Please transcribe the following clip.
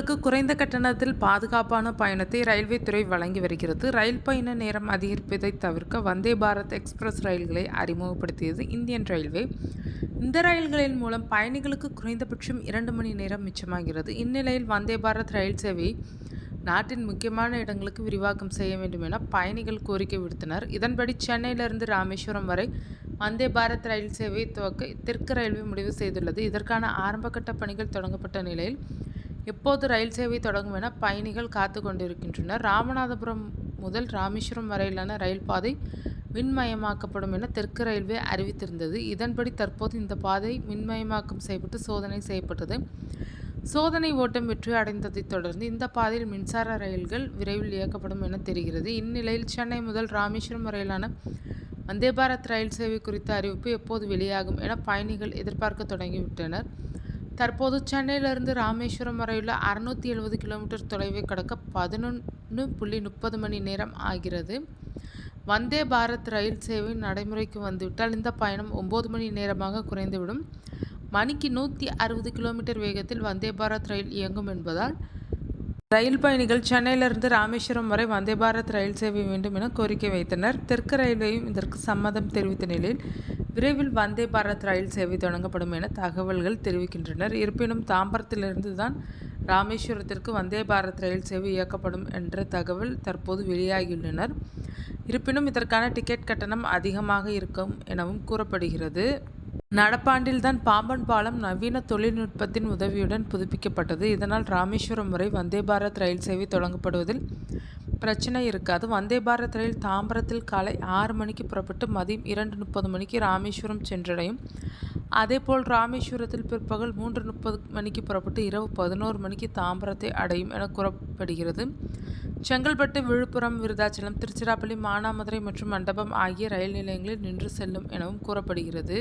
பயணிகளுக்கு குறைந்த கட்டணத்தில் பாதுகாப்பான பயணத்தை ரயில்வே துறை வழங்கி வருகிறது. ரயில் பயண நேரம் அதிகரிப்பதை தவிர்க்க வந்தே பாரத் எக்ஸ்பிரஸ் ரயில்களை அறிமுகப்படுத்தியது இந்தியன் ரயில்வே. இந்த ரயில்களின் மூலம் பயணிகளுக்கு குறைந்தபட்சம் 2 மணி நேரம் மிச்சமாகிறது. இந்நிலையில் வந்தே பாரத் ரயில் சேவையை நாட்டின் முக்கியமான இடங்களுக்கு விரிவாக்கம் செய்ய வேண்டும் என பயணிகள் கோரிக்கை விடுத்தனர். இதன்படி சென்னையிலிருந்து ராமேஸ்வரம் வரை வந்தே பாரத் ரயில் சேவையை துவக்க தெற்கு ரயில்வே முடிவு செய்துள்ளது. இதற்கான ஆரம்பகட்ட பணிகள் தொடங்கப்பட்ட நிலையில் எப்போது ரயில் சேவை தொடங்கும் என பயணிகள் காத்து கொண்டிருக்கின்றனர். ராமநாதபுரம் முதல் ராமேஸ்வரம் வரையிலான ரயில் பாதை மின்மயமாக்கப்படும் என தெற்கு ரயில்வே அறிவித்திருந்தது. இதன்படி தற்போது இந்த பாதை மின்மயமாக்கம் செய்யப்பட்டு சோதனை செய்யப்பட்டது. சோதனை ஓட்டம் வெற்றி அடைந்ததைத் தொடர்ந்து இந்த பாதையில் மின்சார ரயில்கள் விரைவில் இயக்கப்படும் என தெரிகிறது. இந்நிலையில் சென்னை முதல் ராமேஸ்வரம் வரையிலான வந்தே பாரத் ரயில் சேவை குறித்த அறிவிப்பு எப்போது வெளியாகும் என பயணிகள் எதிர்பார்க்க தொடங்கிவிட்டனர். தற்போது சென்னையிலிருந்து ராமேஸ்வரம் வரையுள்ள 670 கிலோமீட்டர் தொலைவை கடக்க 11.30 மணி நேரம் ஆகிறது. வந்தே பாரத் ரயில் சேவை நடைமுறைக்கு வந்துவிட்டால் இந்த பயணம் 9 மணி நேரமாக குறைந்துவிடும். மணிக்கு 160 கிலோமீட்டர் வேகத்தில் வந்தே பாரத் ரயில் இயங்கும் என்பதால் ரயில் பயணிகள் சென்னையிலிருந்து ராமேஸ்வரம் வரை வந்தே பாரத் ரயில் சேவை வேண்டும் என கோரிக்கை வைத்தனர். தெற்கு ரயில்வேயும் இதற்கு சம்மதம் தெரிவித்த நிலையில் விரைவில் வந்தே பாரத் ரயில் சேவை தொடங்கப்படும் என தகவல்கள் தெரிவிக்கின்றனர். இருப்பினும் தாம்பரத்திலிருந்து தான் ராமேஸ்வரத்திற்கு வந்தே பாரத் ரயில் சேவை இயக்கப்படும் என்ற தகவல் தற்போது வெளியாகியுள்ளனர். இருப்பினும் இதற்கான டிக்கெட் கட்டணம் அதிகமாக இருக்கும் எனவும் கூறப்படுகிறது. நடப்பாண்டில் தான் பாம்பன் பாலம் நவீன தொழில்நுட்பத்தின் உதவியுடன் புதுப்பிக்கப்பட்டது. இதனால் ராமேஸ்வரம் வரை வந்தே பாரத் ரயில் சேவை தொடங்கப்படுவதில் பிரச்சனை இருக்காது. வந்தே பாரத் ரயில் தாம்பரத்தில் காலை 6 மணிக்கு புறப்பட்டு மதியம் 2:30 மணிக்கு ராமேஸ்வரம் சென்றடையும். அதேபோல் ராமேஸ்வரத்தில் பிற்பகல் 3:30 மணிக்கு புறப்பட்டு இரவு 11 மணிக்கு தாம்பரத்தை அடையும் என கூறப்படுகிறது. செங்கல்பட்டு, விழுப்புரம், விருதாச்சலம், திருச்சிராப்பள்ளி, மானாமதுரை மற்றும் மண்டபம் ஆகிய ரயில் நிலையங்களில் நின்று செல்லும் எனவும் கூறப்படுகிறது.